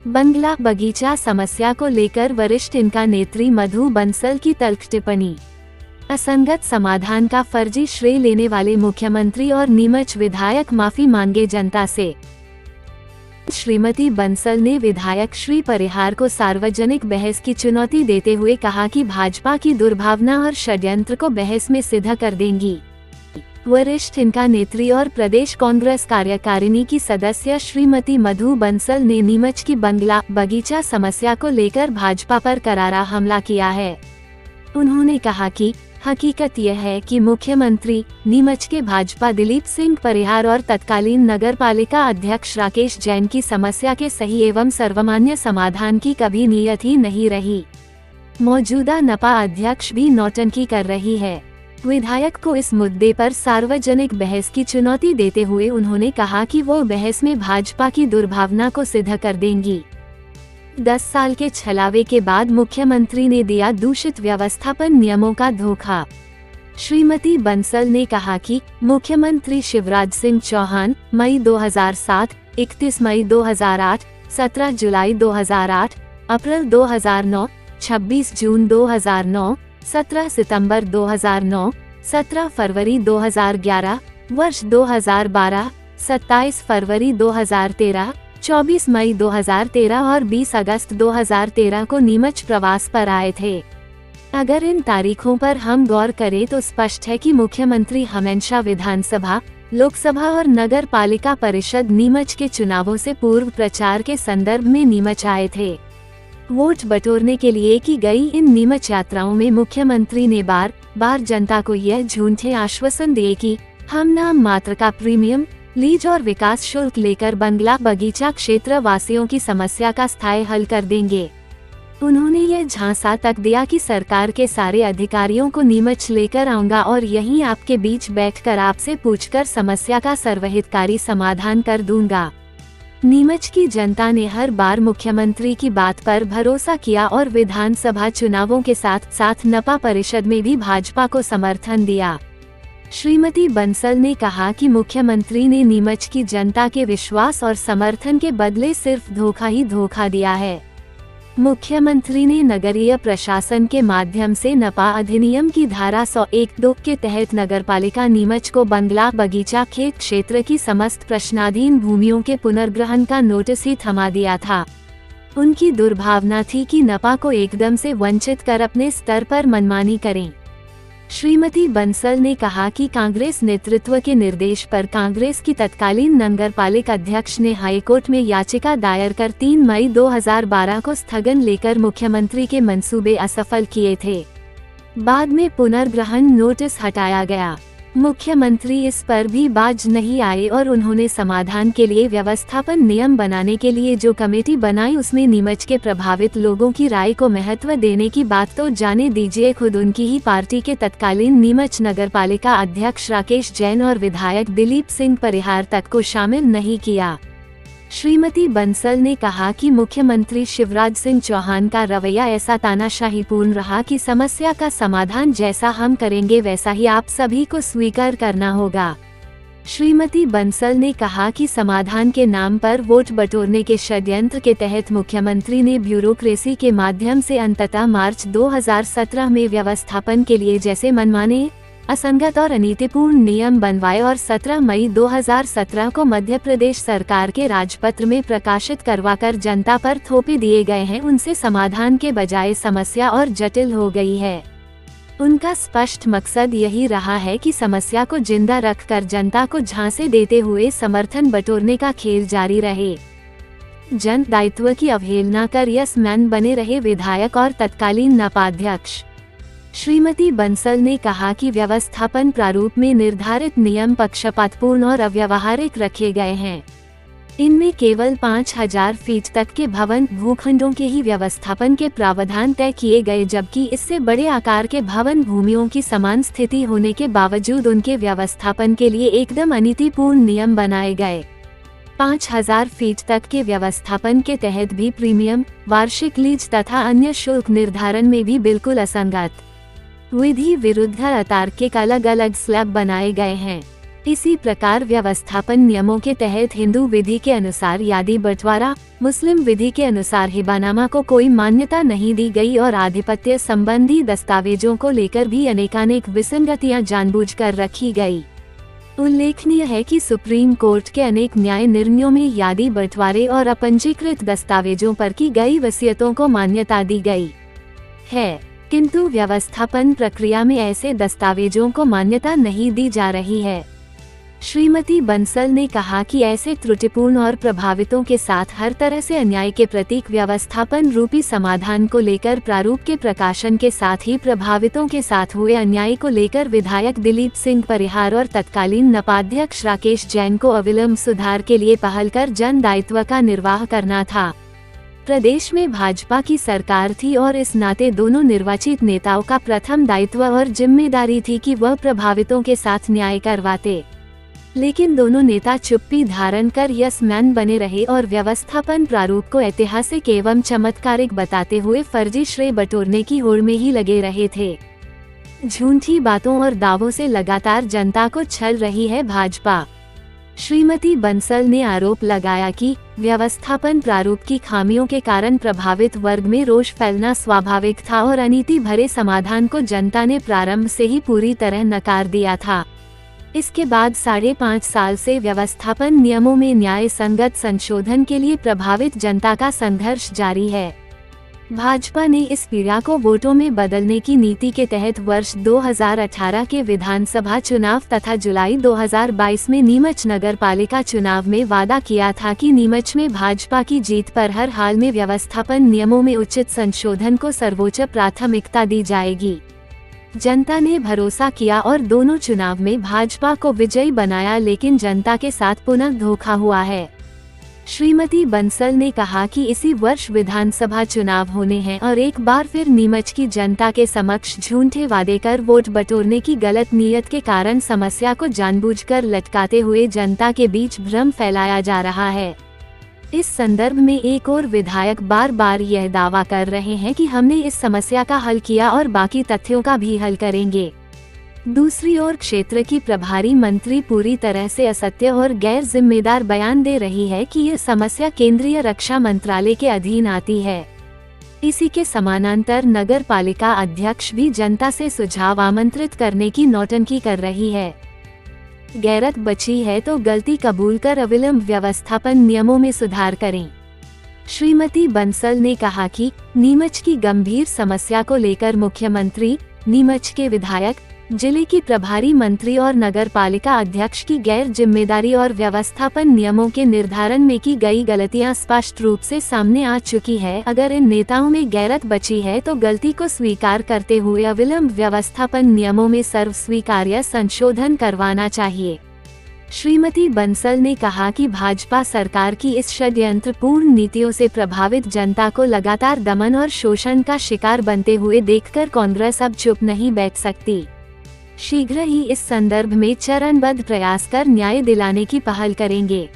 बंगला बगीचा समस्या को लेकर वरिष्ठ इनका नेत्री मधु बंसल की तल्ख टिप्पणी। असंगत समाधान का फर्जी श्रेय लेने वाले मुख्यमंत्री और नीमच विधायक माफी मांगे जनता से। श्रीमती बंसल ने विधायक श्री परिहार को सार्वजनिक बहस की चुनौती देते हुए कहा कि भाजपा की दुर्भावना और षड्यंत्र को बहस में सिद्ध कर देंगी। वरिष्ठ इनका नेत्री और प्रदेश कांग्रेस कार्यकारिणी की सदस्य श्रीमती मधु बंसल ने नीमच की बंगला बगीचा समस्या को लेकर भाजपा पर करारा हमला किया है। उन्होंने कहा कि हकीकत यह है कि मुख्यमंत्री नीमच के भाजपा दिलीप सिंह परिहार और तत्कालीन नगरपालिका अध्यक्ष राकेश जैन की समस्या के सही एवं सर्वमान्य समाधान की कभी नीयत ही नहीं रही। मौजूदा नपा अध्यक्ष भी नौटंकी कर रही है। विधायक को इस मुद्दे पर सार्वजनिक बहस की चुनौती देते हुए उन्होंने कहा कि वो बहस में भाजपा की दुर्भावना को सिद्ध कर देंगी। 10 साल के छलावे के बाद मुख्यमंत्री ने दिया दूषित व्यवस्थापन नियमों का धोखा। श्रीमती बंसल ने कहा कि मुख्यमंत्री शिवराज सिंह चौहान मई 2007, 31 मई 2008, 17 जुलाई 2008, अप्रैल 2009, 26 जून 2009, 17 सितंबर 2009, 17 फरवरी 2011, वर्ष 2012, 27 फरवरी 2013, 24 मई 2013 और 20 अगस्त 2013 को नीमच प्रवास पर आए थे। अगर इन तारीखों पर हम गौर करें तो स्पष्ट है कि मुख्यमंत्री हमेशा विधानसभा, लोकसभा और नगर पालिका परिषद नीमच के चुनावों से पूर्व प्रचार के संदर्भ में नीमच आए थे। वोट बटोरने के लिए की गई इन नीमच यात्राओं में मुख्यमंत्री ने बार बार जनता को यह झूठे आश्वासन दिए कि हम नाम मात्र का प्रीमियम, लीज और विकास शुल्क लेकर बंगला बगीचा क्षेत्र वासियों की समस्या का स्थायी हल कर देंगे। उन्होंने यह झांसा तक दिया कि सरकार के सारे अधिकारियों को नीमच लेकर आऊंगा और यहीं आपके बीच बैठकर आपसे पूछकर समस्या का सर्वहितकारी समाधान कर दूंगा। नीमच की जनता ने हर बार मुख्यमंत्री की बात पर भरोसा किया और विधानसभा चुनावों के साथ साथ नपा परिषद में भी भाजपा को समर्थन दिया। श्रीमती बंसल ने कहा कि मुख्यमंत्री ने नीमच की जनता के विश्वास और समर्थन के बदले सिर्फ धोखा ही धोखा दिया है। मुख्यमंत्री ने नगरीय प्रशासन के माध्यम से नपा अधिनियम की धारा 101(2) के तहत नगरपालिका नीमच को बंगला बगीचा खेत क्षेत्र की समस्त प्रश्नाधीन भूमियों के पुनर्ग्रहण का नोटिस ही थमा दिया था। उनकी दुर्भावना थी कि नपा को एकदम से वंचित कर अपने स्तर पर मनमानी करें। श्रीमती बंसल ने कहा कि कांग्रेस नेतृत्व के निर्देश पर कांग्रेस की तत्कालीन नगरपालिका अध्यक्ष ने हाईकोर्ट में याचिका दायर कर 3 मई 2012 को स्थगन लेकर मुख्यमंत्री के मंसूबे असफल किए थे। बाद में पुनर्ग्रहण नोटिस हटाया गया। मुख्यमंत्री इस पर भी बाज नहीं आए और उन्होंने समाधान के लिए व्यवस्थापन नियम बनाने के लिए जो कमेटी बनाई उसमें नीमच के प्रभावित लोगों की राय को महत्व देने की बात तो जाने दीजिए, खुद उनकी ही पार्टी के तत्कालीन नीमच नगरपालिका अध्यक्ष राकेश जैन और विधायक दिलीप सिंह परिहार तक को शामिल नहीं किया। श्रीमती बंसल ने कहा कि मुख्यमंत्री शिवराज सिंह चौहान का रवैया ऐसा तानाशाहीपूर्ण रहा कि समस्या का समाधान जैसा हम करेंगे वैसा ही आप सभी को स्वीकार करना होगा। श्रीमती बंसल ने कहा कि समाधान के नाम पर वोट बटोरने के षड्यंत्र के तहत मुख्यमंत्री ने ब्यूरोक्रेसी के माध्यम से अंततः मार्च 2017 में व्यवस्थापन के लिए जैसे मनमाने, असंगत और अनीतिपूर्ण नियम बनवाए और 17 मई 2017 को मध्य प्रदेश सरकार के राजपत्र में प्रकाशित करवाकर जनता पर थोपे दिए गए हैं, उनसे समाधान के बजाय समस्या और जटिल हो गई है। उनका स्पष्ट मकसद यही रहा है कि समस्या को जिंदा रखकर जनता को झांसे देते हुए समर्थन बटोरने का खेल जारी रहे। जन दायित्व की अवहेलना कर यस मैन बने रहे विधायक और तत्कालीन नपा अध्यक्ष। श्रीमती बंसल ने कहा कि व्यवस्थापन प्रारूप में निर्धारित नियम पक्षपातपूर्ण और अव्यावहारिक रखे गए हैं। इनमें केवल 5000 फीट तक के भवन भूखंडों के ही व्यवस्थापन के प्रावधान तय किए गए, जबकि इससे बड़े आकार के भवन भूमियों की समान स्थिति होने के बावजूद उनके व्यवस्थापन के लिए एकदम अनीतिपूर्ण नियम बनाए गए। 5000 फीट तक के व्यवस्थापन के तहत भी प्रीमियम, वार्षिक लीज तथा अन्य शुल्क निर्धारण में भी बिल्कुल असंगत, विधि विरुद्ध अतार्किक अलग अलग स्लैब बनाए गए हैं। इसी प्रकार व्यवस्थापन नियमों के तहत हिंदू विधि के अनुसार यादी बंटवारा, मुस्लिम विधि के अनुसार हिबानामा को कोई मान्यता नहीं दी गई और आधिपत्य संबंधी दस्तावेजों को लेकर भी अनेकानेक विसंगतियां जानबूझकर रखी गई। उल्लेखनीय है कि सुप्रीम कोर्ट के अनेक न्याय निर्णयों में यादी बंटवारे और अपंजीकृत दस्तावेजों पर की गई वसीयतों को मान्यता दी गई है, किंतु व्यवस्थापन प्रक्रिया में ऐसे दस्तावेजों को मान्यता नहीं दी जा रही है। श्रीमती बंसल ने कहा कि ऐसे त्रुटिपूर्ण और प्रभावितों के साथ हर तरह से अन्याय के प्रतीक व्यवस्थापन रूपी समाधान को लेकर प्रारूप के प्रकाशन के साथ ही प्रभावितों के साथ हुए अन्याय को लेकर विधायक दिलीप सिंह परिहार और तत्कालीन नपाध्यक्ष राकेश जैन को अविलंब सुधार के लिए पहल कर जन दायित्व का निर्वाह करना था। प्रदेश में भाजपा की सरकार थी और इस नाते दोनों निर्वाचित नेताओं का प्रथम दायित्व और जिम्मेदारी थी कि वह प्रभावितों के साथ न्याय करवाते, लेकिन दोनों नेता चुप्पी धारण कर यस मैन बने रहे और व्यवस्थापन प्रारूप को ऐतिहासिक एवं चमत्कारिक बताते हुए फर्जी श्रेय बटोरने की होड़ में ही लगे रहे थे। झूठी बातों और दावों से लगातार जनता को छल रही है भाजपा। श्रीमती बंसल ने आरोप लगाया कि व्यवस्थापन प्रारूप की खामियों के कारण प्रभावित वर्ग में रोष फैलना स्वाभाविक था और अनीति भरे समाधान को जनता ने प्रारंभ से ही पूरी तरह नकार दिया था। इसके बाद 5.5 साल से व्यवस्थापन नियमों में न्याय संगत संशोधन के लिए प्रभावित जनता का संघर्ष जारी है। भाजपा ने इस पीड़ा को वोटों में बदलने की नीति के तहत वर्ष 2018 के विधानसभा चुनाव तथा जुलाई 2022 में नीमच नगर पालिका चुनाव में वादा किया था कि नीमच में भाजपा की जीत पर हर हाल में व्यवस्थापन नियमों में उचित संशोधन को सर्वोच्च प्राथमिकता दी जाएगी। जनता ने भरोसा किया और दोनों चुनाव में भाजपा को विजयी बनाया, लेकिन जनता के साथ पुनः धोखा हुआ है। श्रीमती बंसल ने कहा कि इसी वर्ष विधानसभा चुनाव होने हैं और एक बार फिर नीमच की जनता के समक्ष झूठे वादे कर वोट बटोरने की गलत नीयत के कारण समस्या को जानबूझकर लटकाते हुए जनता के बीच भ्रम फैलाया जा रहा है। इस संदर्भ में एक और विधायक बार बार यह दावा कर रहे हैं कि हमने इस समस्या का हल किया और बाकी तथ्यों का भी हल करेंगे। दूसरी ओर क्षेत्र की प्रभारी मंत्री पूरी तरह से असत्य और गैर जिम्मेदार बयान दे रही है कि यह समस्या केंद्रीय रक्षा मंत्रालय के अधीन आती है। इसी के समानांतर नगर पालिका अध्यक्ष भी जनता से सुझाव आमंत्रित करने की नौटंकी कर रही है। गैरत बची है तो गलती कबूल कर अविलंब व्यवस्थापन नियमों में सुधार करें। श्रीमती बंसल ने कहा कि नीमच की गंभीर समस्या को लेकर मुख्यमंत्री, नीमच के विधायक, जिले की प्रभारी मंत्री और नगर पालिका अध्यक्ष की गैर जिम्मेदारी और व्यवस्थापन नियमों के निर्धारण में की गई गलतियां स्पष्ट रूप से सामने आ चुकी है। अगर इन नेताओं में गैरत बची है तो गलती को स्वीकार करते हुए अविलंब व्यवस्थापन नियमों में सर्वस्वीकार्य संशोधन करवाना चाहिए। श्रीमती बंसल ने कहा कि भाजपा सरकार की इस षड्यंत्रपूर्ण नीतियों से प्रभावित जनता को लगातार दमन और शोषण का शिकार बनते हुए देखकर कांग्रेस अब चुप नहीं बैठ सकती। शीघ्र ही इस संदर्भ में चरणबद्ध प्रयास कर न्याय दिलाने की पहल करेंगे।